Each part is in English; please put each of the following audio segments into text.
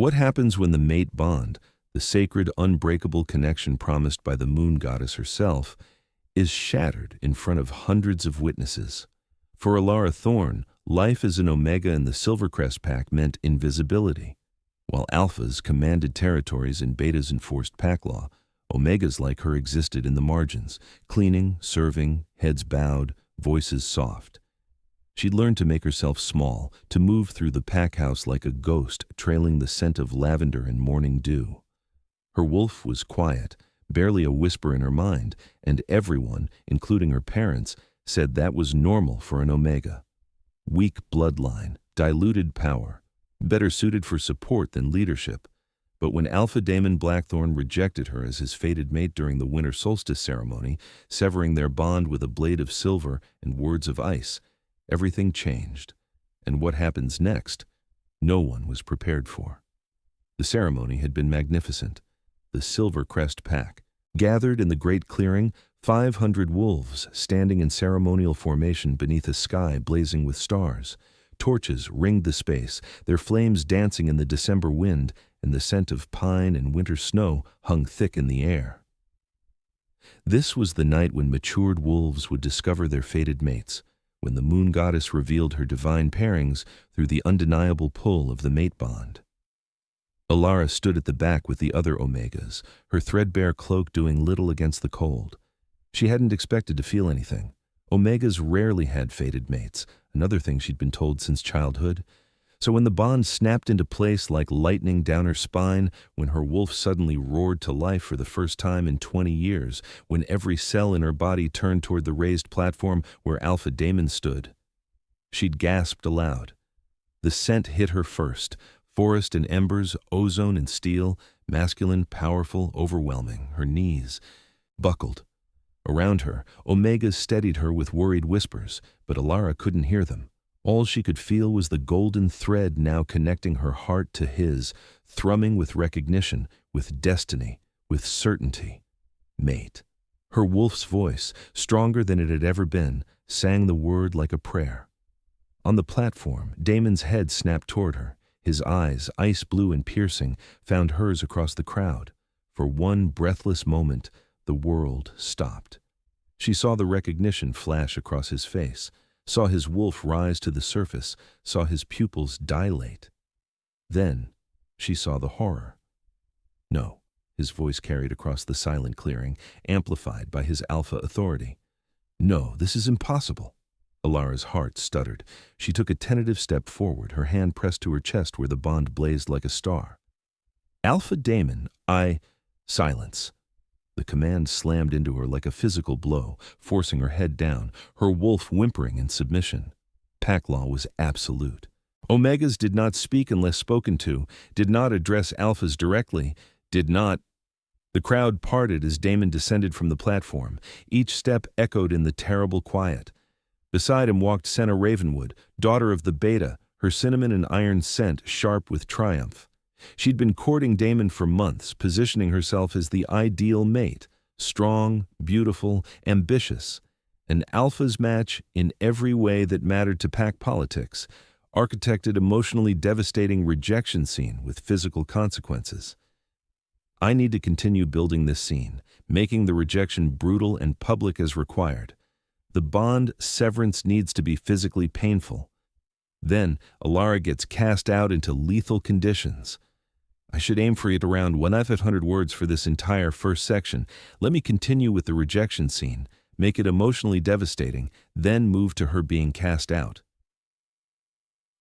What happens when the mate bond, the sacred, unbreakable connection promised by the moon goddess herself, is shattered in front of hundreds of witnesses? For Alara Thorne, life as an Omega in the Silvercrest Pack meant invisibility. While Alphas commanded territories and Betas enforced pack law, Omegas like her existed in the margins, cleaning, serving, heads bowed, voices soft. She'd learned to make herself small, to move through the pack house like a ghost, trailing the scent of lavender and morning dew. Her wolf was quiet, barely a whisper in her mind, and everyone, including her parents, said that was normal for an Omega. Weak bloodline, diluted power, better suited for support than leadership. But when Alpha Daemon Blackthorn rejected her as his fated mate during the winter solstice ceremony, severing their bond with a blade of silver and words of ice, everything changed. And what happens next, no one was prepared for. The ceremony had been magnificent. The Silvercrest Pack, gathered in the great clearing, 500 wolves standing in ceremonial formation beneath a sky blazing with stars. Torches ringed the space, their flames dancing in the December wind, and the scent of pine and winter snow hung thick in the air. This was the night when matured wolves would discover their fated mates, when the moon goddess revealed her divine pairings through the undeniable pull of the mate bond. Alara stood at the back with the other Omegas, her threadbare cloak doing little against the cold. She hadn't expected to feel anything. Omegas rarely had fated mates, another thing she'd been told since childhood. So when the bond snapped into place like lightning down her spine, when her wolf suddenly roared to life for the first time in 20 years, when every cell in her body turned toward the raised platform where Alpha Daemon stood, she'd gasped aloud. The scent hit her first, forest and embers, ozone and steel, masculine, powerful, overwhelming. Her knees buckled. Around her, Omegas steadied her with worried whispers, but Alara couldn't hear them. All she could feel was the golden thread now connecting her heart to his, thrumming with recognition, with destiny, with certainty. Mate. Her wolf's voice, stronger than it had ever been, sang the word like a prayer. On the platform, Daemon's head snapped toward her. His eyes, ice blue and piercing, found hers across the crowd. For one breathless moment, the world stopped. She saw the recognition flash across his face, saw his wolf rise to the surface, saw his pupils dilate. Then she saw the horror. No, his voice carried across the silent clearing, amplified by his alpha authority. No, this is impossible. Alara's heart stuttered. She took a tentative step forward, her hand pressed to her chest where the bond blazed like a star. Alpha Daemon, Silence. The command slammed into her like a physical blow, forcing her head down, her wolf whimpering in submission. Pack law was absolute. Omegas did not speak unless spoken to, did not address Alphas directly, did not. The crowd parted as Daemon descended from the platform. Each step echoed in the terrible quiet. Beside him walked Senna Ravenwood, daughter of the Beta, her cinnamon and iron scent sharp with triumph. She'd been courting Daemon for months, positioning herself as the ideal mate, strong, beautiful, ambitious, an alpha's match in every way that mattered to pack politics, architected emotionally devastating rejection scene with physical consequences. I need to continue building this scene, making the rejection brutal and public as required. The bond severance needs to be physically painful. Then Alara gets cast out into lethal conditions. I should aim for it around 1,500 words for this entire first section. Let me continue with the rejection scene, make it emotionally devastating, then move to her being cast out.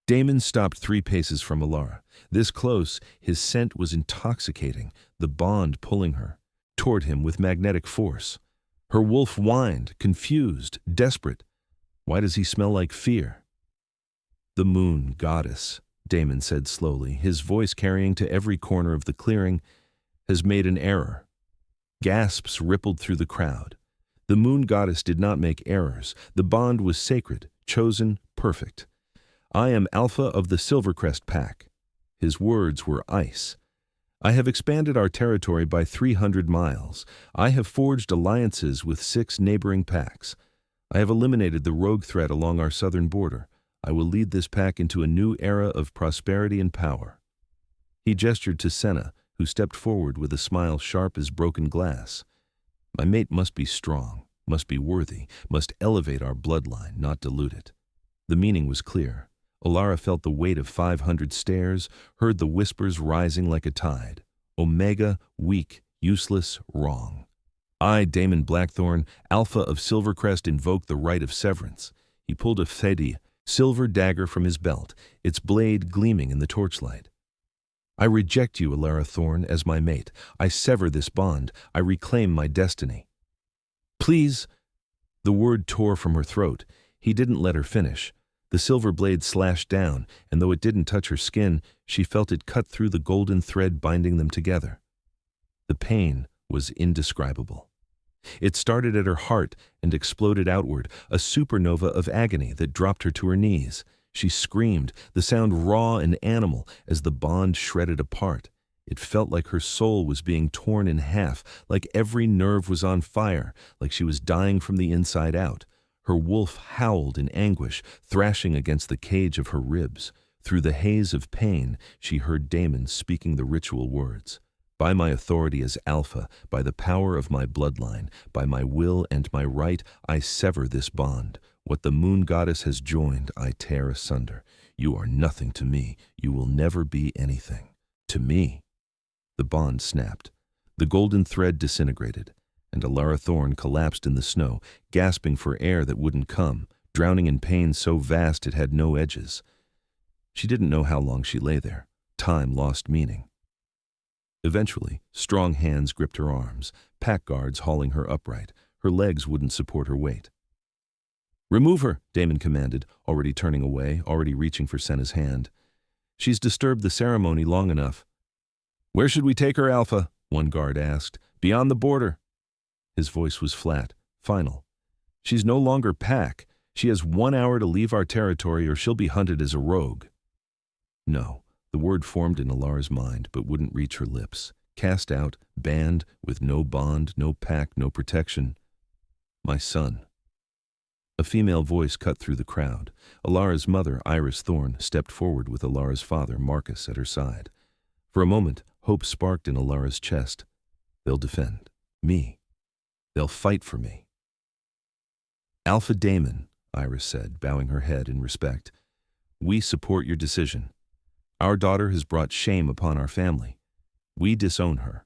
Daemon stopped 3 paces from Alara. This close, his scent was intoxicating, the bond pulling her toward him with magnetic force. Her wolf whined, confused, desperate. Why does he smell like fear? The moon goddess, Daemon said slowly, his voice carrying to every corner of the clearing, has made an error. Gasps rippled through the crowd. The moon goddess did not make errors. The bond was sacred, chosen, perfect. I am Alpha of the Silvercrest Pack. His words were ice. I have expanded our territory by 300 miles. I have forged alliances with 6 neighboring packs. I have eliminated the rogue threat along our southern border. I will lead this pack into a new era of prosperity and power. He gestured to Senna, who stepped forward with a smile sharp as broken glass. My mate must be strong, must be worthy, must elevate our bloodline, not dilute it. The meaning was clear. Alara felt the weight of 500 stares, heard the whispers rising like a tide. Omega, weak, useless, wrong. I, Damon Blackthorn, Alpha of Silvercrest, invoked the right of severance. He pulled a Fedi, silver dagger from his belt, its blade gleaming in the torchlight. I reject you, Alara Thorn, as my mate. I sever this bond. I reclaim my destiny. Please. The word tore from her throat. He didn't let her finish. The silver blade slashed down, and though it didn't touch her skin, she felt it cut through the golden thread binding them together. The pain was indescribable. It started at her heart and exploded outward, a supernova of agony that dropped her to her knees. She screamed, the sound raw and animal, as the bond shredded apart. It felt like her soul was being torn in half, like every nerve was on fire, like she was dying from the inside out. Her wolf howled in anguish, thrashing against the cage of her ribs. Through the haze of pain, she heard Damon speaking the ritual words. By my authority as Alpha, by the power of my bloodline, by my will and my right, I sever this bond. What the moon goddess has joined, I tear asunder. You are nothing to me. You will never be anything. To me. The bond snapped. The golden thread disintegrated, and Alara Thorn collapsed in the snow, gasping for air that wouldn't come, drowning in pain so vast it had no edges. She didn't know how long she lay there. Time lost meaning. Eventually, strong hands gripped her arms, pack guards hauling her upright. Her legs wouldn't support her weight. "Remove her," Damon commanded, already turning away, already reaching for Senna's hand. "She's disturbed the ceremony long enough." "Where should we take her, Alpha?" one guard asked. "Beyond the border." His voice was flat, final. "She's no longer pack. She has 1 hour to leave our territory or she'll be hunted as a rogue." No, the word formed in Alara's mind but wouldn't reach her lips. Cast out, banned, with no bond, no pack, no protection. "My son." A female voice cut through the crowd. Alara's mother, Iris Thorn, stepped forward with Alara's father, Marcus, at her side. For a moment, hope sparked in Alara's chest. They'll defend me. They'll fight for me. "Alpha Damon," Iris said, bowing her head in respect. "We support your decision. Our daughter has brought shame upon our family. We disown her.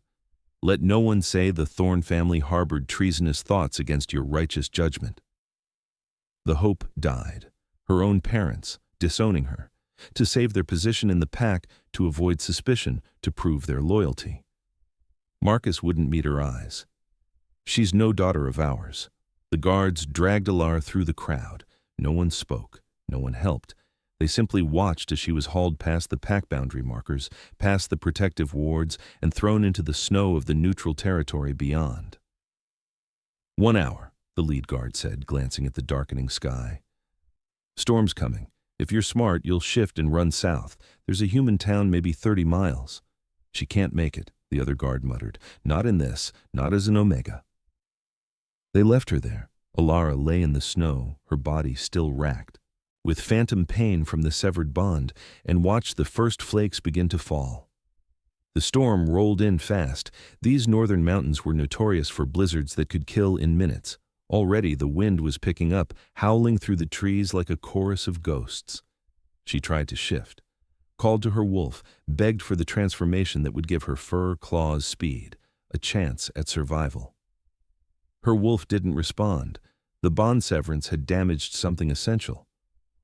Let no one say the Thorn family harbored treasonous thoughts against your righteous judgment." The hope died. Her own parents, disowning her. To save their position in the pack, to avoid suspicion, to prove their loyalty. Marcus wouldn't meet her eyes. "She's no daughter of ours." The guards dragged Alara through the crowd. No one spoke. No one helped. They simply watched as she was hauled past the pack boundary markers, past the protective wards, and thrown into the snow of the neutral territory beyond. 1 hour, the lead guard said, glancing at the darkening sky. "Storm's coming. If you're smart, you'll shift and run south. There's a human town maybe 30 miles. "She can't make it," the other guard muttered. "Not in this, not as an Omega." They left her there. Alara lay in the snow, her body still racked, with phantom pain from the severed bond, and watched the first flakes begin to fall. The storm rolled in fast. These northern mountains were notorious for blizzards that could kill in minutes. Already the wind was picking up, howling through the trees like a chorus of ghosts. She tried to shift, called to her wolf, begged for the transformation that would give her fur, claws, speed, a chance at survival. Her wolf didn't respond. The bond severance had damaged something essential.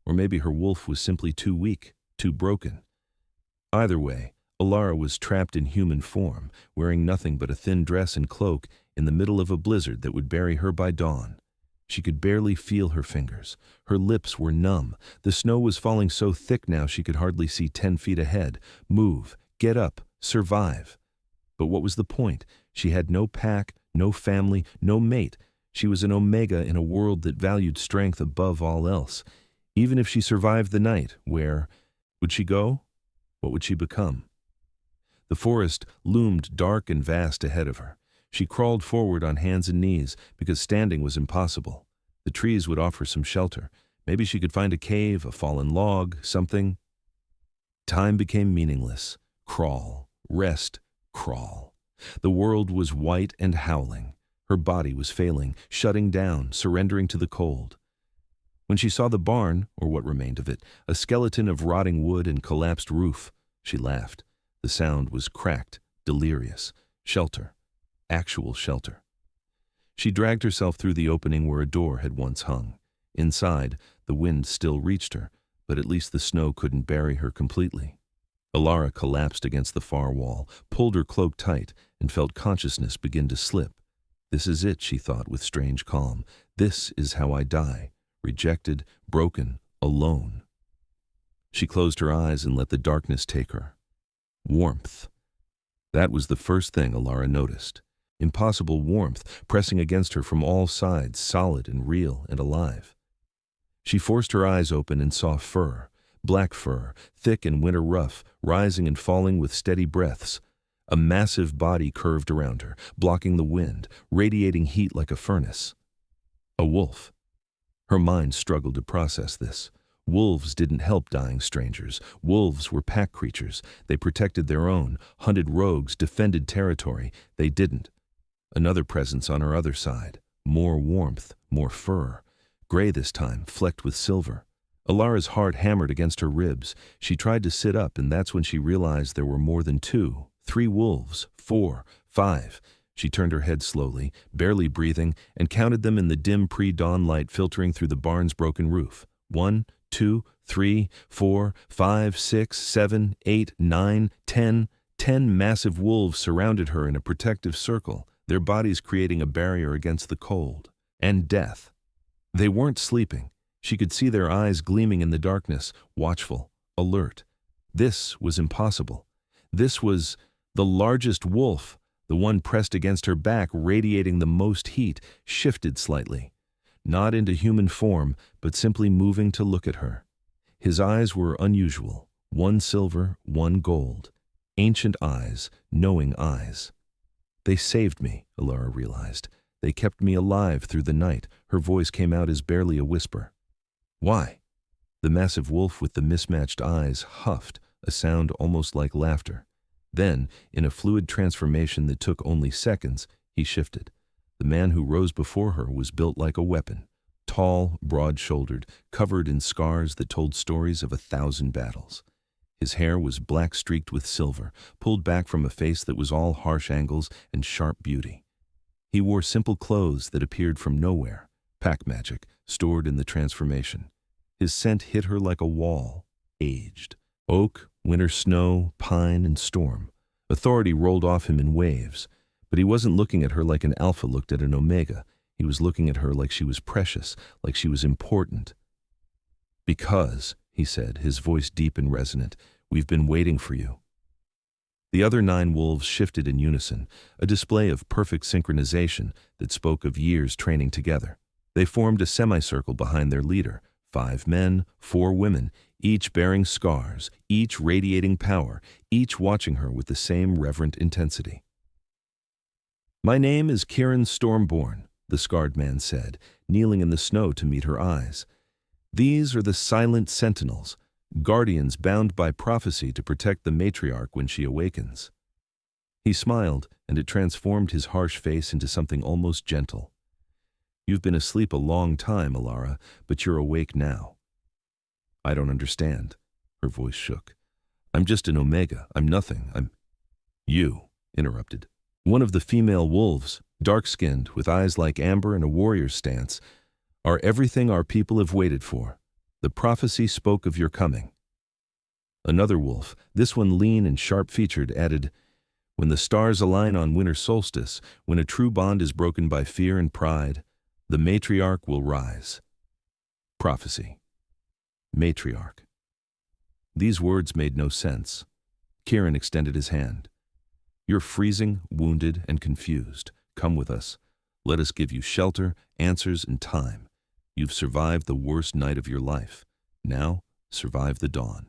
Or maybe her wolf was simply too weak, too broken. Either way, Alara was trapped in human form, wearing nothing but a thin dress and cloak in the middle of a blizzard that would bury her by dawn. She could barely feel her fingers. Her lips were numb. The snow was falling so thick now she could hardly see 10 feet ahead. Move, get up, survive. But what was the point? She had no pack, no family, no mate. She was an Omega in a world that valued strength above all else. Even if she survived the night, where would she go? What would she become? The forest loomed dark and vast ahead of her. She crawled forward on hands and knees because standing was impossible. The trees would offer some shelter. Maybe she could find a cave, a fallen log, something. Time became meaningless. Crawl, rest, crawl. The world was white and howling. Her body was failing, shutting down, surrendering to the cold. When she saw the barn, or what remained of it, a skeleton of rotting wood and collapsed roof, she laughed. The sound was cracked, delirious. Shelter. Actual shelter. She dragged herself through the opening where a door had once hung. Inside, the wind still reached her, but at least the snow couldn't bury her completely. Alara collapsed against the far wall, pulled her cloak tight, and felt consciousness begin to slip. This is it, she thought with strange calm. This is how I die. Rejected, broken, alone. She closed her eyes and let the darkness take her. Warmth. That was the first thing Alara noticed. Impossible warmth pressing against her from all sides, solid and real and alive. She forced her eyes open and saw fur, black fur, thick and winter rough, rising and falling with steady breaths. A massive body curved around her, blocking the wind, radiating heat like a furnace. A wolf. Her mind struggled to process this. Wolves didn't help dying strangers. Wolves were pack creatures. They protected their own, hunted rogues, defended territory. They didn't. Another presence on her other side. More warmth, more fur. Gray this time, flecked with silver. Alara's heart hammered against her ribs. She tried to sit up, and that's when she realized there were more than 2, 3 wolves, 4, 5. She turned her head slowly, barely breathing, and counted them in the dim pre-dawn light filtering through the barn's broken roof. 1, 2, 3, 4, 5, 6, 7, 8, 9, 10. 10 massive wolves surrounded her in a protective circle, their bodies creating a barrier against the cold and death. They weren't sleeping. She could see their eyes gleaming in the darkness, watchful, alert. This was impossible. This was the largest wolf, the one pressed against her back, radiating the most heat, shifted slightly. Not into human form, but simply moving to look at her. His eyes were unusual, one silver, one gold. Ancient eyes, knowing eyes. They saved me, Alara realized. They kept me alive through the night. Her voice came out as barely a whisper. Why? The massive wolf with the mismatched eyes huffed, a sound almost like laughter. Then, in a fluid transformation that took only seconds, he shifted. The man who rose before her was built like a weapon. Tall, broad-shouldered, covered in scars that told stories of 1,000 battles. His hair was black streaked with silver, pulled back from a face that was all harsh angles and sharp beauty. He wore simple clothes that appeared from nowhere, pack magic, stored in the transformation. His scent hit her like a wall, aged. Oak, winter snow, pine, and storm. Authority rolled off him in waves, but he wasn't looking at her like an alpha looked at an omega. He was looking at her like she was precious, like she was important. Because, he said, his voice deep and resonant, we've been waiting for you. The other 9 wolves shifted in unison, a display of perfect synchronization that spoke of years training together. They formed a semicircle behind their leader, 5 men, 4 women, each bearing scars, each radiating power, each watching her with the same reverent intensity. My name is Kieran Stormborn, the scarred man said, kneeling in the snow to meet her eyes. These are the silent sentinels, guardians bound by prophecy to protect the matriarch when she awakens. He smiled, and it transformed his harsh face into something almost gentle. You've been asleep a long time, Alara, but you're awake now. I don't understand. Her voice shook. I'm just an omega. I'm nothing. I'm... You, interrupted. One of the female wolves, dark-skinned, with eyes like amber and a warrior's stance, are everything our people have waited for. The prophecy spoke of your coming. Another wolf, this one lean and sharp-featured, added, when the stars align on winter solstice, when a true bond is broken by fear and pride, the matriarch will rise. Prophecy. Matriarch. These words made no sense. Kieran extended his hand. You're freezing, wounded, and confused. Come with us. Let us give you shelter, answers, and time. You've survived the worst night of your life. Now, survive the dawn.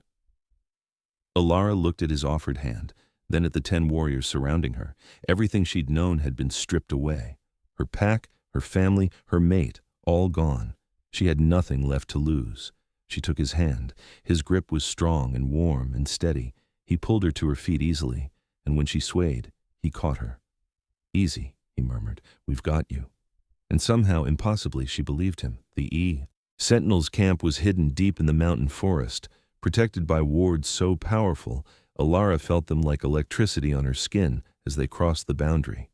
Alara looked at his offered hand, then at the 10 warriors surrounding her. Everything she'd known had been stripped away. Her pack, her family, her mate, all gone. She had nothing left to lose. She took his hand. His grip was strong and warm and steady. He pulled her to her feet easily, and when she swayed, he caught her. "Easy," he murmured. "We've got you." And somehow, impossibly, she believed him. The Sentinel's camp was hidden deep in the mountain forest, protected by wards so powerful, Alara felt them like electricity on her skin as they crossed the boundary.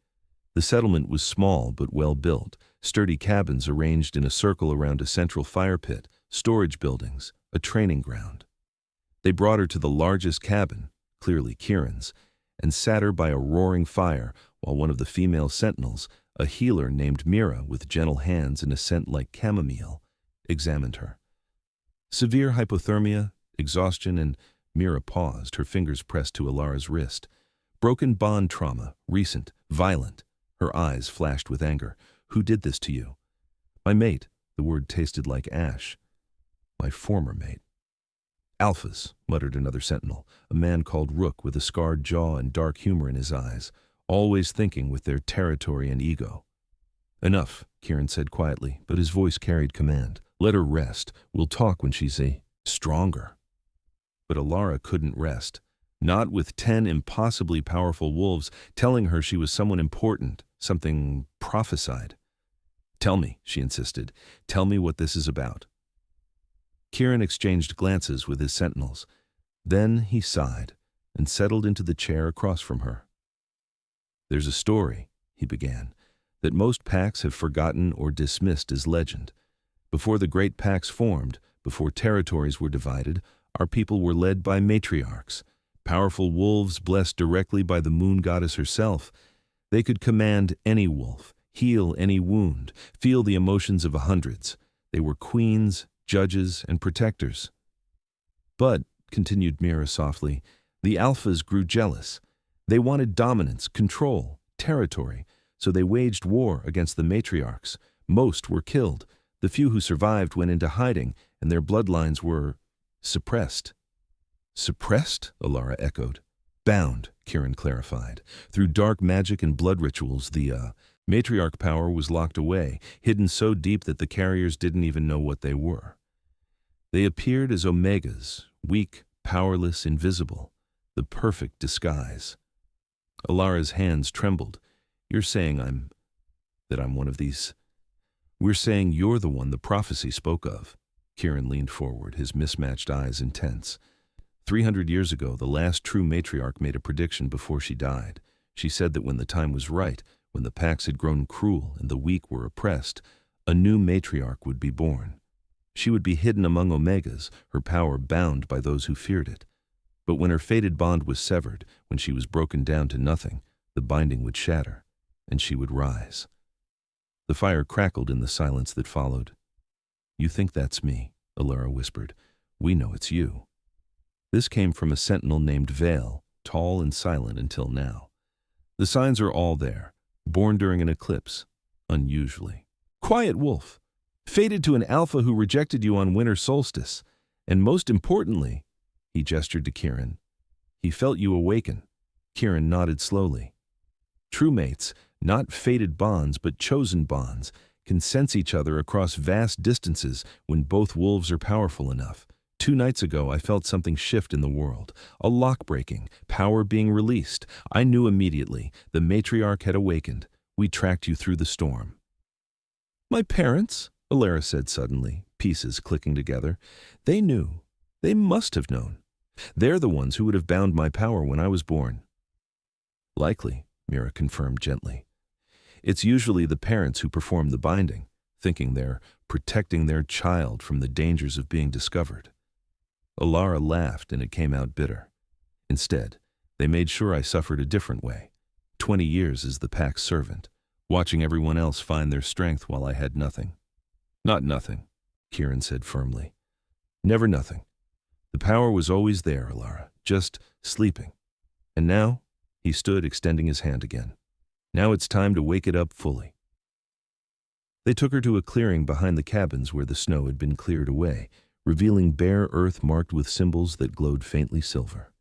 The settlement was small but well built, sturdy cabins arranged in a circle around a central fire pit, storage buildings, a training ground. They brought her to the largest cabin, clearly Kieran's, and sat her by a roaring fire while one of the female sentinels, a healer named Mira with gentle hands and a scent like chamomile, examined her. Severe hypothermia, exhaustion, and Mira paused, her fingers pressed to Alara's wrist. Broken bond trauma, recent, violent. Her eyes flashed with anger. "Who did this to you?" "My mate." The word tasted like ash. "My former mate." "Alphas," muttered another sentinel, a man called Rook with a scarred jaw and dark humor in his eyes, always thinking with their territory and ego. "Enough," Kieran said quietly, but his voice carried command. "Let her rest. We'll talk when she's stronger." But Alara couldn't rest. Not with 10 impossibly powerful wolves telling her she was someone important, something prophesied. "Tell me," she insisted. "Tell me what this is about." Kieran exchanged glances with his sentinels. Then he sighed and settled into the chair across from her. "There's a story," he began, "that most packs have forgotten or dismissed as legend. Before the great packs formed, before territories were divided, our people were led by matriarchs, powerful wolves blessed directly by the moon goddess herself. They could command any wolf, heal any wound, feel the emotions of hundreds. They were queens, judges, and protectors. But, continued Mira softly, the alphas grew jealous. They wanted dominance, control, territory, so they waged war against the matriarchs. Most were killed. The few who survived went into hiding, and their bloodlines were suppressed." "Suppressed?" Alara echoed. "Bound," Kieran clarified. "Through dark magic and blood rituals, the matriarch power was locked away, hidden so deep that the carriers didn't even know what they were. They appeared as omegas, weak, powerless, invisible, the perfect disguise." Alara's hands trembled. "You're saying I'm one of these?" "We're saying you're the one the prophecy spoke of." Kieran leaned forward, his mismatched eyes intense. 300 years ago, the last true matriarch made a prediction before she died. She said that when the time was right, when the packs had grown cruel and the weak were oppressed, a new matriarch would be born. She would be hidden among omegas, her power bound by those who feared it. But when her fated bond was severed, when she was broken down to nothing, the binding would shatter, and she would rise. The fire crackled in the silence that followed. "You think that's me," Alara whispered. "We know it's you." This came from a sentinel named Vale, tall and silent until now. "The signs are all there. Born during an eclipse, unusually. Quiet wolf, fated to an alpha who rejected you on winter solstice. And most importantly," he gestured to Kieran, "he felt you awaken." Kieran nodded slowly. "True mates, not fated bonds but chosen bonds, can sense each other across vast distances when both wolves are powerful enough. 2 nights ago, I felt something shift in the world, a lock breaking, power being released. I knew immediately. The matriarch had awakened. We tracked you through the storm." "My parents," Alara said suddenly, pieces clicking together. "They knew. They must have known. They're the ones who would have bound my power when I was born." "Likely," Mira confirmed gently. "It's usually the parents who perform the binding, thinking they're protecting their child from the dangers of being discovered." Alara laughed, and it came out bitter. "Instead, they made sure I suffered a different way. 20 years as the pack's servant, watching everyone else find their strength while I had nothing." "Not nothing," Kieran said firmly. "Never nothing. The power was always there, Alara, just sleeping. And now," he stood extending his hand again, "now it's time to wake it up fully." They took her to a clearing behind the cabins where the snow had been cleared away, revealing bare earth marked with symbols that glowed faintly silver.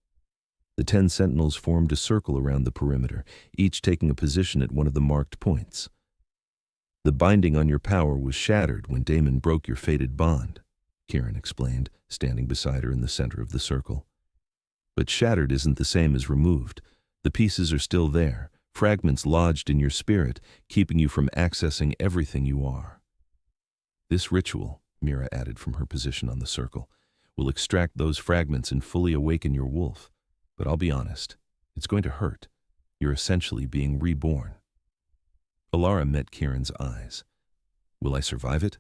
The 10 sentinels formed a circle around the perimeter, each taking a position at one of the marked points. "The binding on your power was shattered when Damon broke your fated bond," Kieran explained, standing beside her in the center of the circle. But shattered isn't the same as removed. The pieces are still there, fragments lodged in your spirit, keeping you from accessing everything you are. This ritual, Mira added from her position on the circle, will extract those fragments and fully awaken your wolf. But I'll be honest, it's going to hurt. You're essentially being reborn. Alara met Kieran's eyes. Will I survive it?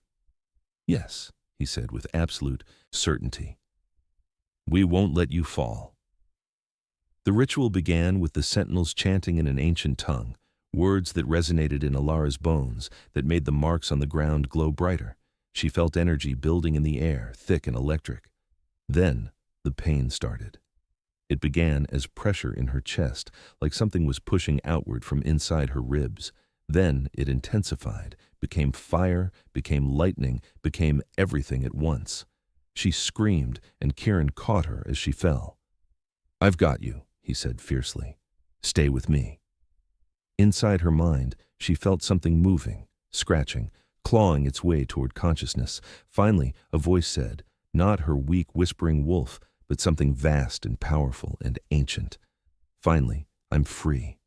Yes, he said with absolute certainty. We won't let you fall. The ritual began with the sentinels chanting in an ancient tongue, words that resonated in Alara's bones that made the marks on the ground glow brighter. She felt energy building in the air, thick and electric. Then the pain started. It began as pressure in her chest, like something was pushing outward from inside her ribs. Then it intensified, became fire, became lightning, became everything at once. She screamed, and Kieran caught her as she fell. I've got you, he said fiercely. Stay with me. Inside her mind, she felt something moving, scratching, clawing its way toward consciousness. Finally, a voice said, not her weak, whispering wolf, but something vast and powerful and ancient. Finally, I'm free.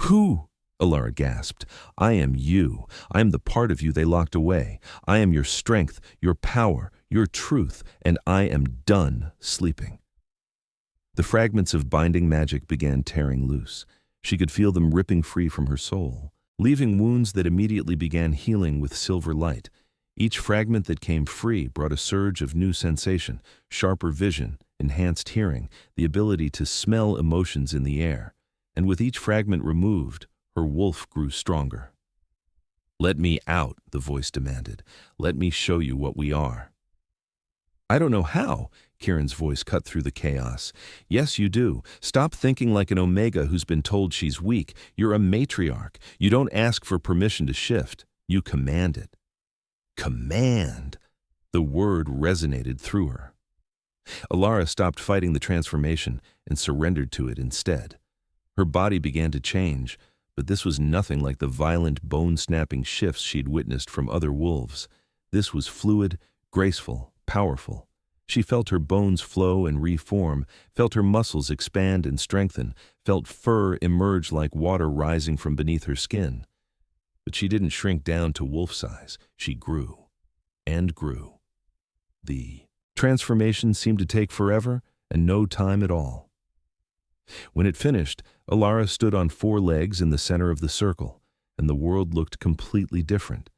Who? Alara gasped. I am you. I am the part of you they locked away. I am your strength, your power, your truth, and I am done sleeping. The fragments of binding magic began tearing loose. She could feel them ripping free from her soul, leaving wounds that immediately began healing with silver light. Each fragment that came free brought a surge of new sensation, sharper vision, enhanced hearing, the ability to smell emotions in the air. And with each fragment removed, her wolf grew stronger. Let me out, the voice demanded. Let me show you what we are. I don't know how, Kieran's voice cut through the chaos. Yes, you do. Stop thinking like an Omega who's been told she's weak. You're a matriarch. You don't ask for permission to shift. You command it. Command! The word resonated through her. Alara stopped fighting the transformation and surrendered to it instead. Her body began to change, but this was nothing like the violent, bone-snapping shifts she'd witnessed from other wolves. This was fluid, graceful, powerful. She felt her bones flow and reform, felt her muscles expand and strengthen, felt fur emerge like water rising from beneath her skin. But she didn't shrink down to wolf size. She grew and grew. The transformation seemed to take forever and no time at all. When it finished, Alara stood on 4 legs in the center of the circle, and the world looked completely different.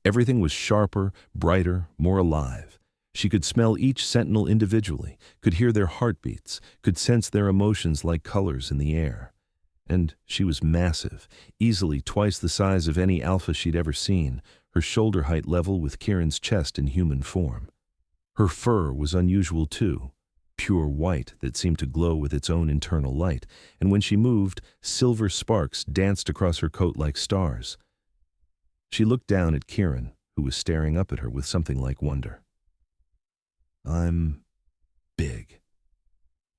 Everything was sharper, brighter, more alive. She could smell each sentinel individually, could hear their heartbeats, could sense their emotions like colors in the air. And she was massive, easily twice the size of any alpha she'd ever seen, her shoulder height level with Kieran's chest in human form. Her fur was unusual too, pure white that seemed to glow with its own internal light, and when she moved, silver sparks danced across her coat like stars. She looked down at Kieran, who was staring up at her with something like wonder. I'm big.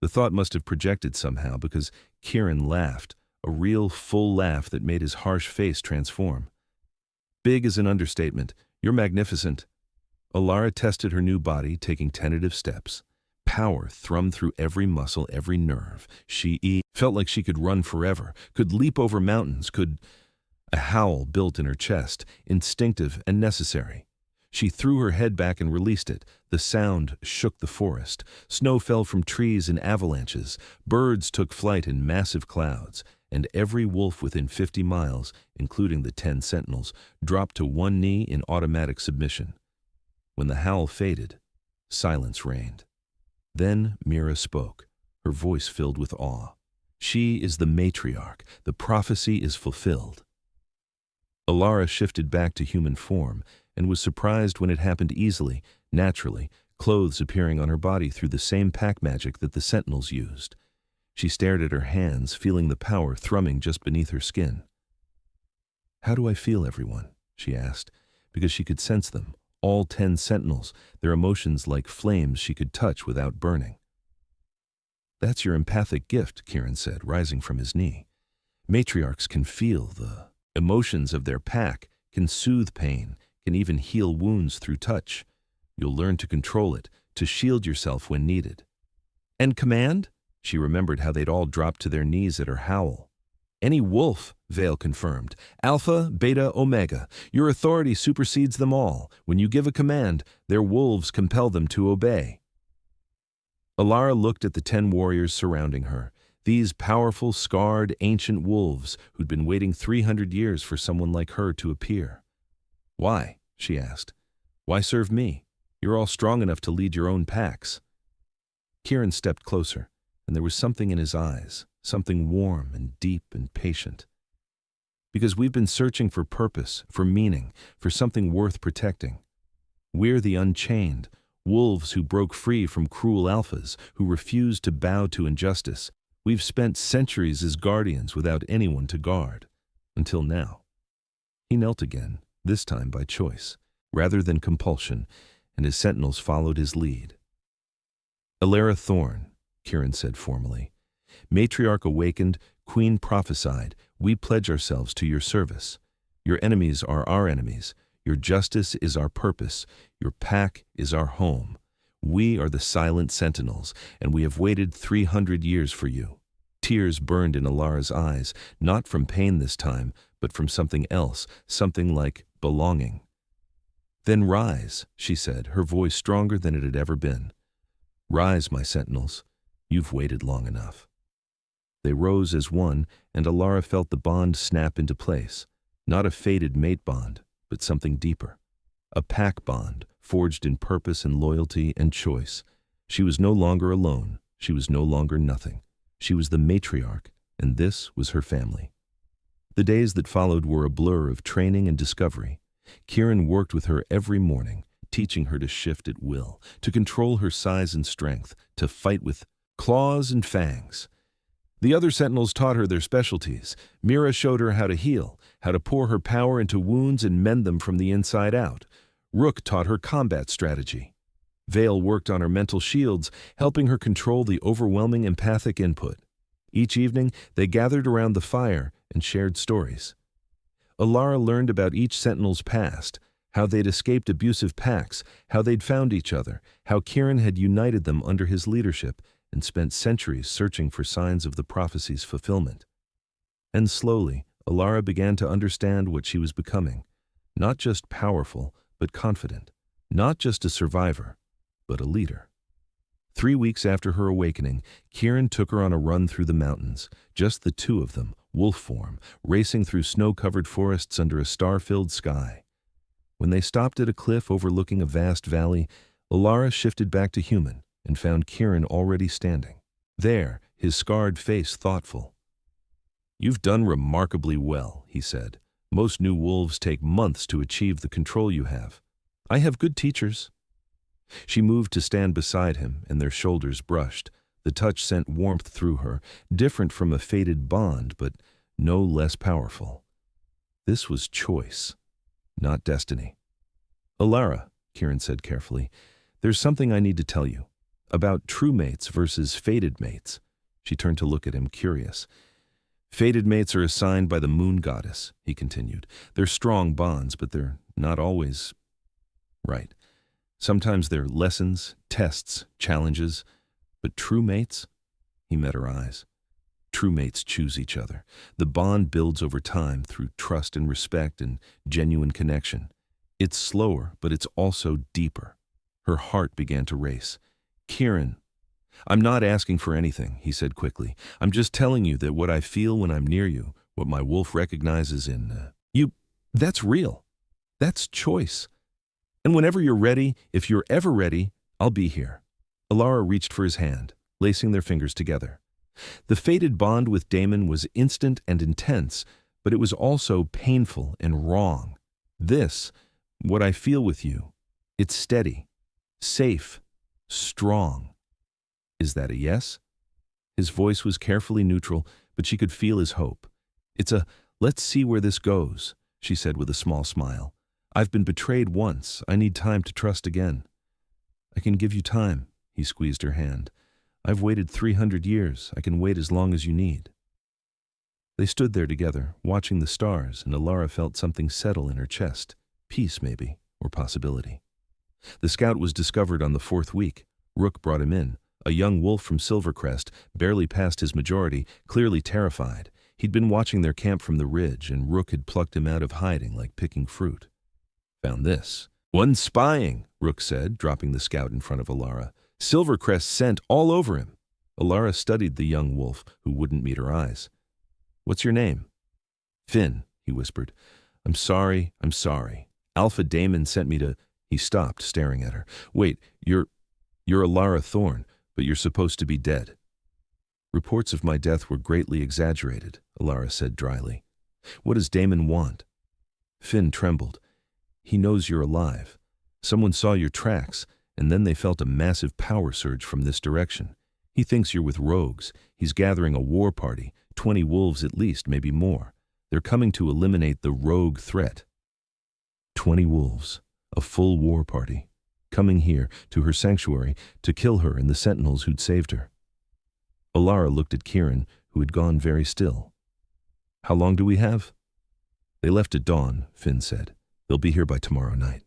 The thought must have projected somehow because Kieran laughed, a real full laugh that made his harsh face transform. Big is an understatement. You're magnificent. Alara tested her new body, taking tentative steps. Power thrummed through every muscle, every nerve. She felt like she could run forever, could leap over mountains, A howl built in her chest, instinctive and necessary. She threw her head back and released it. The sound shook the forest. Snow fell from trees in avalanches. Birds took flight in massive clouds. And every wolf within 50 miles, including the 10 sentinels, dropped to one knee in automatic submission. When the howl faded, silence reigned. Then Mira spoke, her voice filled with awe. She is the matriarch. The prophecy is fulfilled. Alara shifted back to human form and was surprised when it happened easily, naturally, clothes appearing on her body through the same pack magic that the sentinels used. She stared at her hands, feeling the power thrumming just beneath her skin. How do I feel, everyone? She asked, because she could sense them, all 10 sentinels, their emotions like flames she could touch without burning. That's your empathic gift, Kieran said, rising from his knee. Matriarchs can feel the emotions of their pack, can soothe pain, can even heal wounds through touch. You'll learn to control it, to shield yourself when needed. And command? She remembered how they'd all dropped to their knees at her howl. "Any wolf," Vale confirmed. "Alpha, Beta, Omega. Your authority supersedes them all. When you give a command, their wolves compel them to obey." Alara looked at the 10 warriors surrounding her, these powerful, scarred, ancient wolves who'd been waiting 300 years for someone like her to appear. "Why?" she asked. "Why serve me? You're all strong enough to lead your own packs." Kieran stepped closer, and there was something in his eyes, something warm and deep and patient. "Because we've been searching for purpose, for meaning, for something worth protecting. We're the unchained, wolves who broke free from cruel alphas, who refused to bow to injustice. We've spent centuries as guardians without anyone to guard. Until now." He knelt again, this time by choice, rather than compulsion, and his sentinels followed his lead. "Alara Thorn," Kieran said formally. "Matriarch awakened, Queen prophesied, we pledge ourselves to your service. Your enemies are our enemies. Your justice is our purpose. Your pack is our home. We are the silent sentinels, and we have waited 300 years for you." Tears burned in Alara's eyes, not from pain this time, but from something else, something like belonging. "Then rise," she said, her voice stronger than it had ever been. "Rise, my sentinels. You've waited long enough." They rose as one, and Alara felt the bond snap into place. Not a fated mate bond, but something deeper. A pack bond, forged in purpose and loyalty and choice. She was no longer alone. She was no longer nothing. She was the matriarch, and this was her family. The days that followed were a blur of training and discovery. Kieran worked with her every morning, teaching her to shift at will, to control her size and strength, to fight with claws and fangs. The other sentinels taught her their specialties. Mira showed her how to heal, how to pour her power into wounds and mend them from the inside out. Rook taught her combat strategy. Vale worked on her mental shields, helping her control the overwhelming empathic input. Each evening, they gathered around the fire and shared stories. Alara learned about each sentinel's past, how they'd escaped abusive packs, how they'd found each other, how Kieran had united them under his leadership and spent centuries searching for signs of the prophecy's fulfillment. And slowly, Alara began to understand what she was becoming. Not just powerful, but confident. Not just a survivor, but a leader. 3 weeks after her awakening, Kieran took her on a run through the mountains, just the two of them, wolf form, racing through snow-covered forests under a star-filled sky. When they stopped at a cliff overlooking a vast valley, Alara shifted back to human and found Kieran already standing. There, his scarred face thoughtful. "You've done remarkably well," he said. "Most new wolves take months to achieve the control you have. I have good teachers." She moved to stand beside him, and their shoulders brushed. The touch sent warmth through her, different from a fated bond, but no less powerful. This was choice, not destiny. "Alara," Kieran said carefully, "there's something I need to tell you. About true mates versus fated mates." She turned to look at him, curious. "Fated mates are assigned by the moon goddess," he continued. "They're strong bonds, but they're not always right. Sometimes they're lessons, tests, challenges. But true mates?" He met her eyes. "True mates choose each other. The bond builds over time through trust and respect and genuine connection. It's slower, but it's also deeper." Her heart began to race. "Kieran, I'm not asking for anything," he said quickly. "I'm just telling you that what I feel when I'm near you, what my wolf recognizes in you, that's real. That's choice. And whenever you're ready, if you're ever ready, I'll be here." Alara reached for his hand, lacing their fingers together. The fated bond with Damon was instant and intense, but it was also painful and wrong. This, what I feel with you, it's steady, safe, strong. Is that a yes? His voice was carefully neutral, but she could feel his hope. "It's a, let's see where this goes," she said with a small smile. "I've been betrayed once. I need time to trust again." "I can give you time," he squeezed her hand. "I've waited 300 years. I can wait as long as you need." They stood there together, watching the stars, and Alara felt something settle in her chest. Peace, maybe, or possibility. The scout was discovered on the 4th week. Rook brought him in. A young wolf from Silvercrest, barely past his majority, clearly terrified. He'd been watching their camp from the ridge, and Rook had plucked him out of hiding like picking fruit. Found this. One spying, Rook said, dropping the scout in front of Alara. Silvercrest scent all over him. Alara studied the young wolf, who wouldn't meet her eyes. What's your name? Finn, he whispered. I'm sorry. Alpha Damon sent me to... He stopped, staring at her. Wait, you're Alara Thorn, but you're supposed to be dead. Reports of my death were greatly exaggerated, Alara said dryly. What does Damon want? Finn trembled. He knows you're alive. Someone saw your tracks, and then they felt a massive power surge from this direction. He thinks you're with rogues. He's gathering a war party, 20 wolves at least, maybe more. They're coming to eliminate the rogue threat. 20 wolves, a full war party, coming here to her sanctuary to kill her and the sentinels who'd saved her. Alara looked at Kieran, who had gone very still. How long do we have? They left at dawn, Finn said. They'll be here by tomorrow night.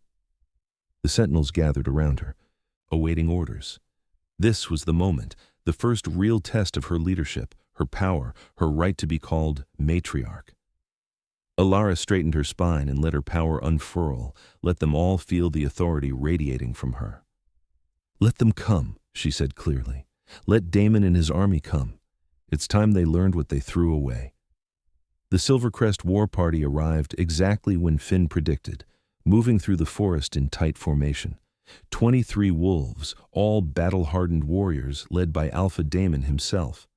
The sentinels gathered around her, awaiting orders. This was the moment, the first real test of her leadership, her power, her right to be called matriarch. Alara straightened her spine and let her power unfurl, let them all feel the authority radiating from her. Let them come, she said clearly. Let Damon and his army come. It's time they learned what they threw away. The Silvercrest war party arrived exactly when Finn predicted, moving through the forest in tight formation. 23 wolves, all battle-hardened warriors led by Alpha Damon himself.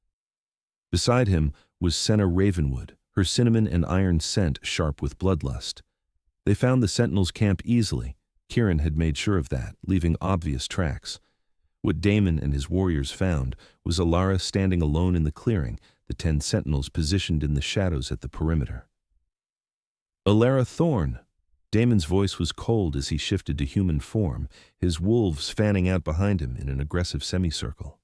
Beside him was Senna Ravenwood, her cinnamon and iron scent sharp with bloodlust. They found the sentinels' camp easily. Kieran had made sure of that, leaving obvious tracks. What Damon and his warriors found was Alara standing alone in the clearing, the 10 sentinels positioned in the shadows at the perimeter. Alara Thorn! Damon's voice was cold as he shifted to human form, his wolves fanning out behind him in an aggressive semicircle.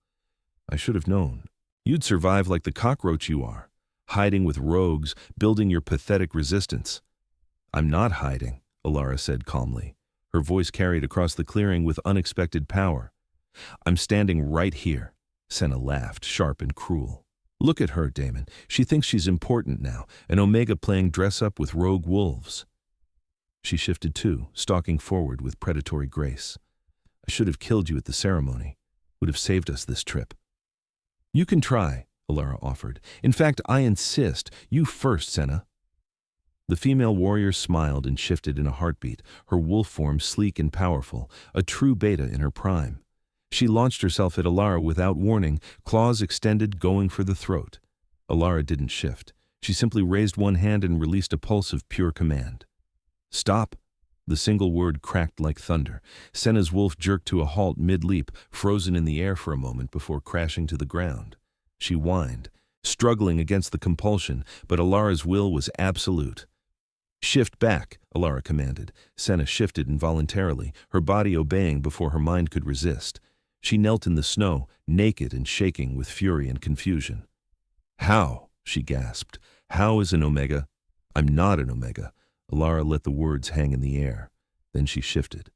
I should have known. You'd survive like the cockroach you are, hiding with rogues, building your pathetic resistance. I'm not hiding, Alara said calmly. Her voice carried across the clearing with unexpected power. I'm standing right here. Senna laughed, sharp and cruel. Look at her, Damon. She thinks she's important now, an Omega playing dress-up with rogue wolves. She shifted too, stalking forward with predatory grace. I should have killed you at the ceremony. Would have saved us this trip. You can try, Alara offered. In fact, I insist. You first, Senna. The female warrior smiled and shifted in a heartbeat, her wolf form sleek and powerful, a true beta in her prime. She launched herself at Alara without warning, claws extended, going for the throat. Alara didn't shift. She simply raised one hand and released a pulse of pure command. Stop! The single word cracked like thunder. Senna's wolf jerked to a halt mid-leap, frozen in the air for a moment before crashing to the ground. She whined, struggling against the compulsion, but Alara's will was absolute. Shift back, Alara commanded. Senna shifted involuntarily, her body obeying before her mind could resist. She knelt in the snow, naked and shaking with fury and confusion. How? She gasped. How is an Omega? I'm not an Omega. Alara let the words hang in the air. Then she shifted.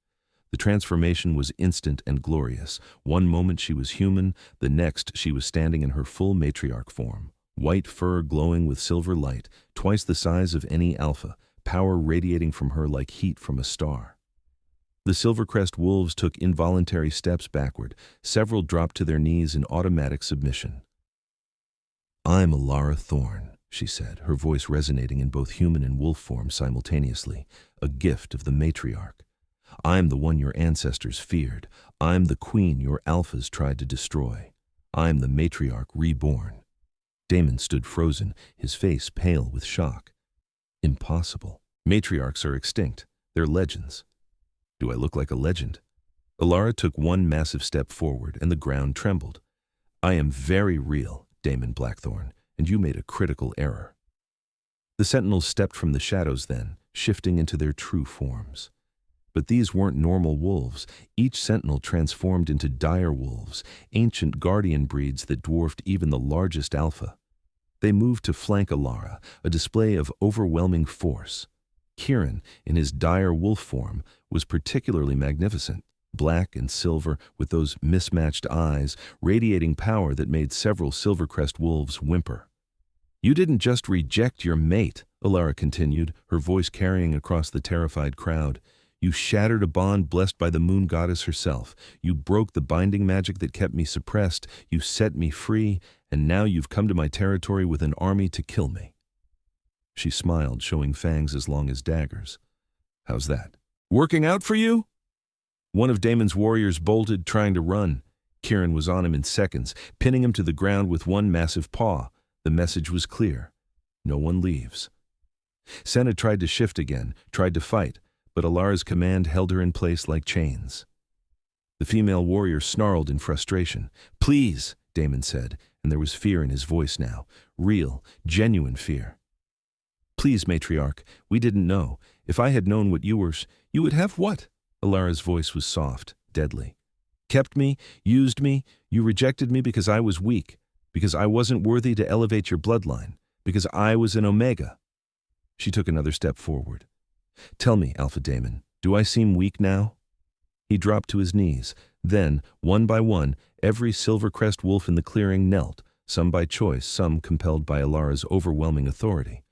The transformation was instant and glorious. One moment she was human, the next she was standing in her full matriarch form. White fur glowing with silver light, twice the size of any alpha, power radiating from her like heat from a star. The Silvercrest wolves took involuntary steps backward. Several dropped to their knees in automatic submission. I'm Alara Thorn, she said, her voice resonating in both human and wolf form simultaneously, a gift of the matriarch. I'm the one your ancestors feared. I'm the queen your alphas tried to destroy. I'm the matriarch reborn. Damon stood frozen, his face pale with shock. Impossible. Matriarchs are extinct. They're legends. Do I look like a legend? Alara took one massive step forward, and the ground trembled. I am very real, Damon Blackthorn, and you made a critical error. The sentinels stepped from the shadows then, shifting into their true forms. But these weren't normal wolves. Each sentinel transformed into dire wolves, ancient guardian breeds that dwarfed even the largest alpha. They moved to flank Alara, a display of overwhelming force. Kieran, in his dire wolf form, was particularly magnificent. black and silver, with those mismatched eyes, radiating power that made several Silvercrest wolves whimper. "You didn't just reject your mate," Alara continued, her voice carrying across the terrified crowd. "You shattered a bond blessed by the moon goddess herself. You broke the binding magic that kept me suppressed. You set me free, and now you've come to my territory with an army to kill me." She smiled, showing fangs as long as daggers. "How's that? Working out for you?" One of Damon's warriors bolted, trying to run. Kieran was on him in seconds, pinning him to the ground with one massive paw. The message was clear. No one leaves. Senna tried to shift again, tried to fight, but Alara's command held her in place like chains. The female warrior snarled in frustration. "Please," Damon said, and there was fear in his voice now. Real, genuine fear. "Please, matriarch, we didn't know. If I had known what you were, you would have what?" Alara's voice was soft, deadly. "Kept me, used me, you rejected me because I was weak, because I wasn't worthy to elevate your bloodline, because I was an Omega." She took another step forward. "Tell me, Alpha Damon, do I seem weak now?" He dropped to his knees. Then, one by one, every Silvercrest wolf in the clearing knelt, some by choice, some compelled by Alara's overwhelming authority.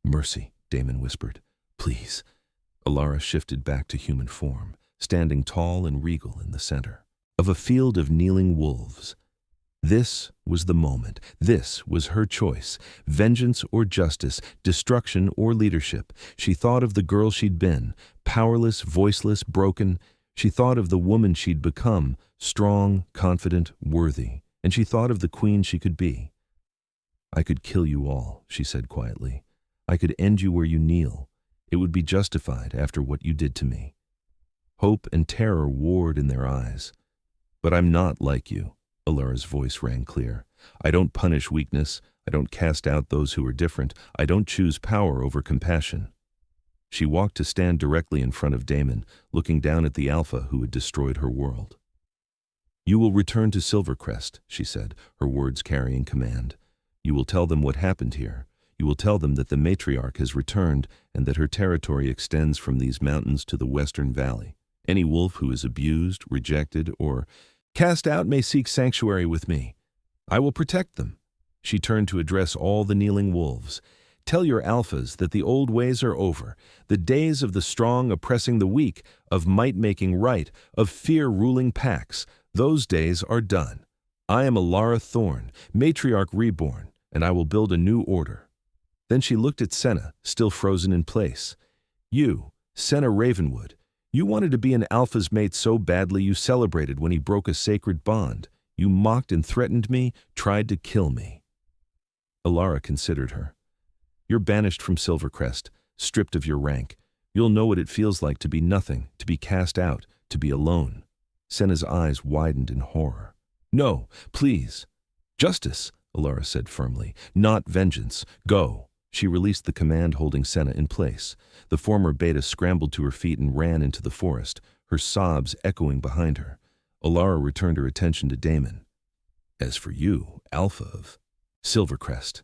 "Mercy," Damon whispered. "Please." Alara shifted back to human form, standing tall and regal in the center of a field of kneeling wolves. This was the moment. This was her choice. Vengeance or justice, destruction or leadership. She thought of the girl she'd been, powerless, voiceless, broken. She thought of the woman she'd become, strong, confident, worthy. And she thought of the queen she could be. "I could kill you all," she said quietly. "I could end you where you kneel. It would be justified after what you did to me." Hope and terror warred in their eyes. "But I'm not like you," Alara's voice rang clear. "I don't punish weakness. I don't cast out those who are different. I don't choose power over compassion." She walked to stand directly in front of Damon, looking down at the Alpha who had destroyed her world. "You will return to Silvercrest," she said, her words carrying command. "You will tell them what happened here. You will tell them that the matriarch has returned and that her territory extends from these mountains to the western valley. Any wolf who is abused, rejected, or cast out may seek sanctuary with me. I will protect them." She turned to address all the kneeling wolves. "Tell your alphas that the old ways are over, the days of the strong oppressing the weak, of might making right, of fear ruling packs. Those days are done. I am Alara Thorn, matriarch reborn, and I will build a new order." Then she looked at Senna, still frozen in place. "You, Senna Ravenwood, you wanted to be an alpha's mate so badly you celebrated when he broke a sacred bond. You mocked and threatened me, tried to kill me." Alara considered her. "You're banished from Silvercrest, stripped of your rank. You'll know what it feels like to be nothing, to be cast out, to be alone." Senna's eyes widened in horror. "No, please." "Justice," Alara said firmly, "not vengeance. Go." She released the command, holding Senna in place. The former beta scrambled to her feet and ran into the forest, her sobs echoing behind her. Alara returned her attention to Damon. "As for you, Alpha of Silvercrest,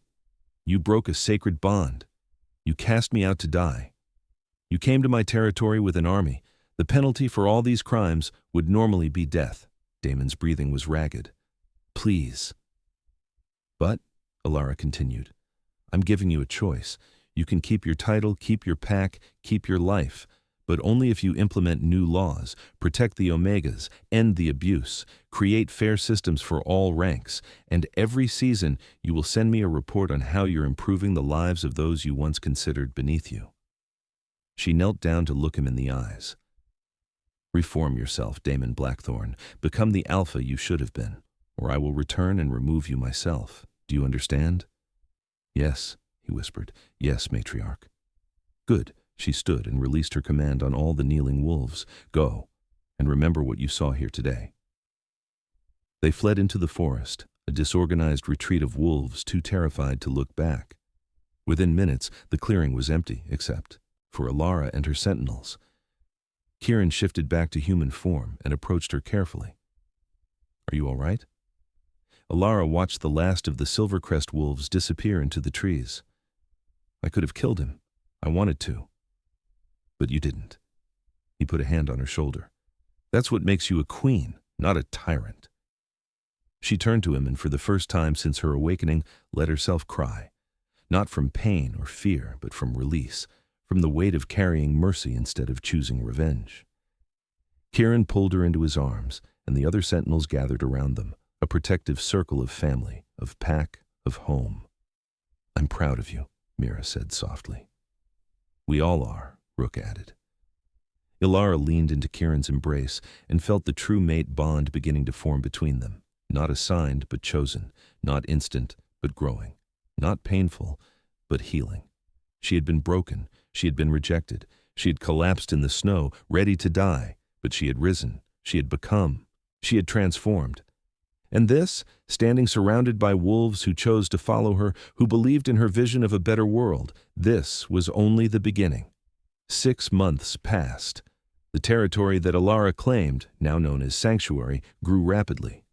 you broke a sacred bond. You cast me out to die. You came to my territory with an army. The penalty for all these crimes would normally be death." Damon's breathing was ragged. "Please." "But," Alara continued, "I'm giving you a choice. You can keep your title, keep your pack, keep your life, but only if you implement new laws, protect the Omegas, end the abuse, create fair systems for all ranks, and every season you will send me a report on how you're improving the lives of those you once considered beneath you." She knelt down to look him in the eyes. "Reform yourself, Damon Blackthorn. Become the Alpha you should have been, or I will return and remove you myself. Do you understand?" "Yes," he whispered. "Yes, matriarch." "Good." She stood and released her command on all the kneeling wolves. "Go, and remember what you saw here today." They fled into the forest, a disorganized retreat of wolves too terrified to look back. Within minutes, the clearing was empty, except for Alara and her sentinels. Kieran shifted back to human form and approached her carefully. "Are you all right?" Alara watched the last of the Silvercrest wolves disappear into the trees. "I could have killed him. I wanted to. But you didn't." He put a hand on her shoulder. That's what makes you a queen, not a tyrant. She turned to him and for the first time since her awakening let herself cry, not from pain or fear, but from release, from the weight of carrying mercy instead of choosing revenge. Kieran pulled her into his arms, and the other sentinels gathered around them, a protective circle of family, of pack, of home. "I'm proud of you," Mira said softly. "We all are," Rook added. Ilara leaned into Kieran's embrace and felt the true mate bond beginning to form between them, not assigned but chosen, not instant but growing, not painful but healing. She had been broken, she had been rejected, she had collapsed in the snow, ready to die, but she had risen, she had become, she had transformed. And this, standing surrounded by wolves who chose to follow her, who believed in her vision of a better world, this was only the beginning. 6 months passed. The territory that Ilara claimed, now known as Sanctuary, grew rapidly.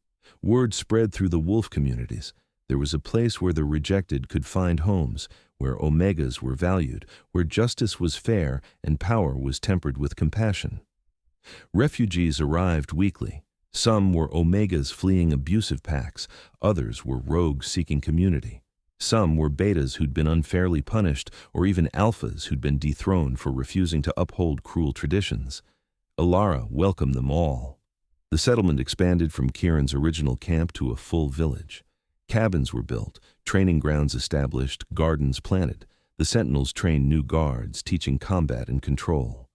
Word spread through the wolf communities. There was a place where the rejected could find homes, where omegas were valued, where justice was fair and power was tempered with compassion. Refugees arrived weekly. Some were omegas fleeing abusive packs, others were rogues seeking community. Some were betas who'd been unfairly punished, or even alphas who'd been dethroned for refusing to uphold cruel traditions. Ilara welcomed them all. The settlement expanded from Kieran's original camp to a full village. Cabins were built, training grounds established, gardens planted. The sentinels trained new guards, teaching combat and control.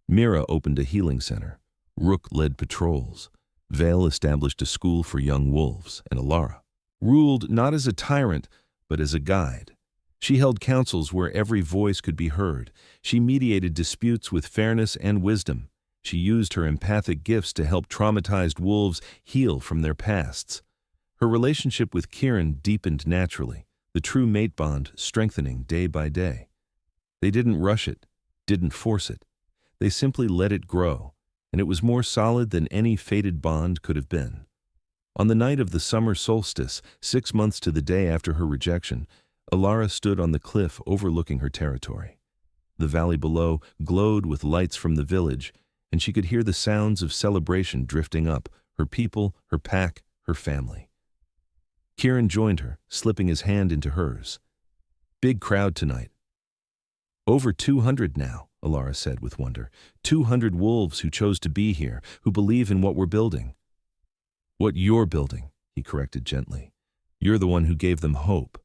Mira opened a healing center. Rook led patrols. Vale established a school for young wolves, and Ilara ruled not as a tyrant, but as a guide. She held councils where every voice could be heard. She mediated disputes with fairness and wisdom. She used her empathic gifts to help traumatized wolves heal from their pasts. Her relationship with Kieran deepened naturally, the true mate bond strengthening day by day. They didn't rush it, didn't force it. They simply let it grow, and it was more solid than any fated bond could have been. On the night of the summer solstice, 6 months to the day after her rejection, Ilara stood on the cliff overlooking her territory. The valley below glowed with lights from the village, and she could hear the sounds of celebration drifting up, her people, her pack, her family. Kieran joined her, slipping his hand into hers. "Big crowd tonight." "Over 200 now," Ilara said with wonder. 200 wolves who chose to be here, who believe in what we're building." "What you're building," he corrected gently. "You're the one who gave them hope."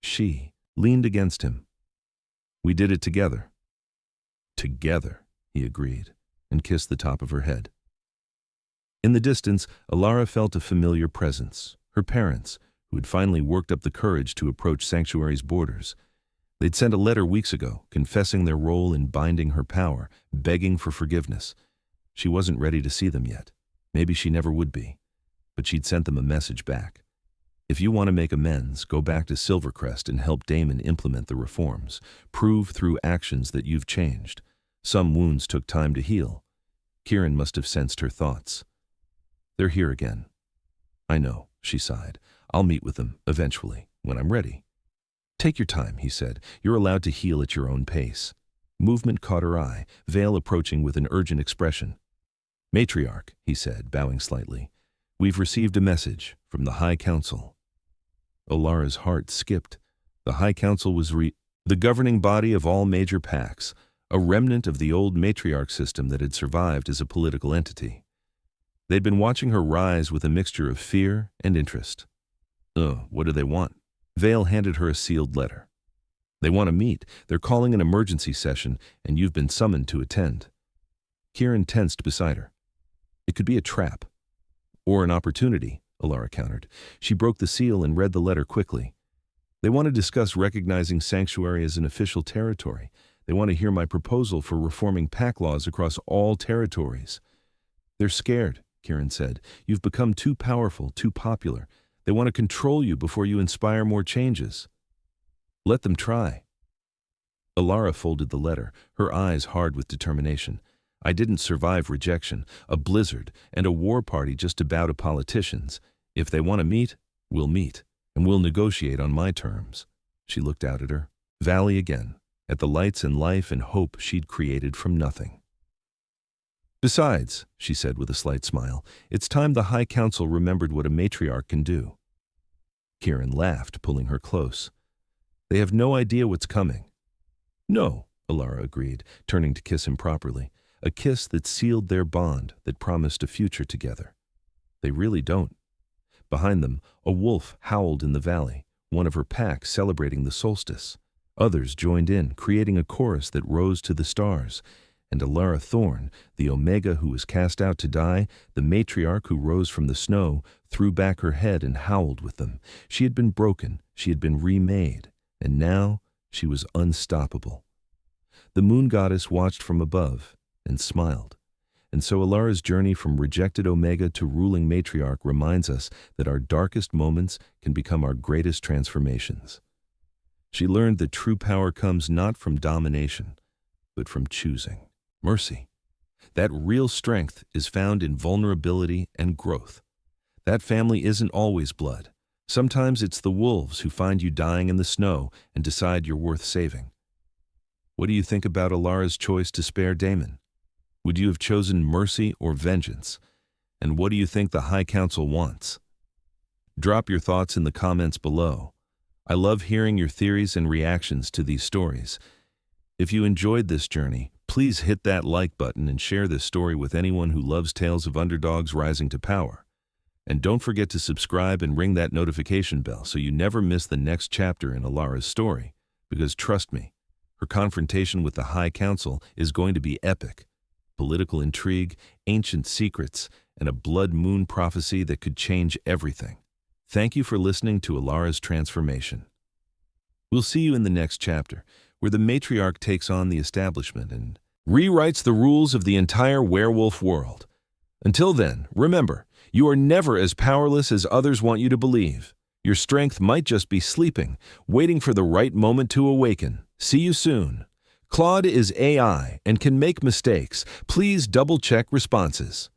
She leaned against him. "We did it together." "Together," he agreed, and kissed the top of her head. In the distance, Ilara felt a familiar presence, her parents, who had finally worked up the courage to approach Sanctuary's borders. They'd sent a letter weeks ago, confessing their role in binding her power, begging for forgiveness. She wasn't ready to see them yet. Maybe she never would be. But she'd sent them a message back. "If you want to make amends, go back to Silvercrest and help Damon implement the reforms. Prove through actions that you've changed. Some wounds took time to heal." Kieran must have sensed her thoughts. "They're here again." "I know," she sighed. "I'll meet with them, eventually, when I'm ready." "Take your time," he said. "You're allowed to heal at your own pace." Movement caught her eye, Vale approaching with an urgent expression. "Matriarch," he said, bowing slightly, "we've received a message from the High Council." Ilara's heart skipped. The High Council was the governing body of all major packs, a remnant of the old matriarch system that had survived as a political entity. They'd been watching her rise with a mixture of fear and interest. What do they want?" Vale handed her a sealed letter. "They want to meet. They're calling an emergency session, and you've been summoned to attend." Kieran tensed beside her. "It could be a trap." "Or an opportunity," Ilara countered. She broke the seal and read the letter quickly. "They want to discuss recognizing Sanctuary as an official territory. They want to hear my proposal for reforming pack laws across all territories." "They're scared," Kieran said. "You've become too powerful, too popular. They want to control you before you inspire more changes." "Let them try." Ilara folded the letter, her eyes hard with determination. "I didn't survive rejection, a blizzard, and a war party just to bow to politicians. If they want to meet, we'll meet, and we'll negotiate on my terms." She looked out at her valley again, at the lights and life and hope she'd created from nothing. Besides, she said with a slight smile, it's time the High Council remembered what a matriarch can do. Kieran laughed, pulling her close. They have no idea what's coming. No, Alara agreed, turning to kiss him properly, a kiss that sealed their bond, that promised a future together. They really don't. Behind them, a wolf howled in the valley, one of her pack celebrating the solstice. Others joined in, creating a chorus that rose to the stars. And Alara Thorn, the Omega who was cast out to die, the matriarch who rose from the snow, threw back her head and howled with them. She had been broken, she had been remade, and now she was unstoppable. The moon goddess watched from above and smiled. And so Alara's journey from rejected Omega to ruling matriarch reminds us that our darkest moments can become our greatest transformations. She learned that true power comes not from domination, but from choosing mercy. That real strength is found in vulnerability and growth. That family isn't always blood. Sometimes it's the wolves who find you dying in the snow and decide you're worth saving. What do you think about Alara's choice to spare Damon? Would you have chosen mercy or vengeance? And what do you think the High Council wants? Drop your thoughts in the comments below. I love hearing your theories and reactions to these stories. If you enjoyed this journey, please hit that like button and share this story with anyone who loves tales of underdogs rising to power. And don't forget to subscribe and ring that notification bell so you never miss the next chapter in Alara's story. Because trust me, her confrontation with the High Council is going to be epic. Political intrigue, ancient secrets, and a blood moon prophecy that could change everything. Thank you for listening to Alara's transformation. We'll see you in the next chapter, where the matriarch takes on the establishment and rewrites the rules of the entire werewolf world. Until then, remember, you are never as powerless as others want you to believe. Your strength might just be sleeping, waiting for the right moment to awaken. See you soon. Claude is AI and can make mistakes. Please double-check responses.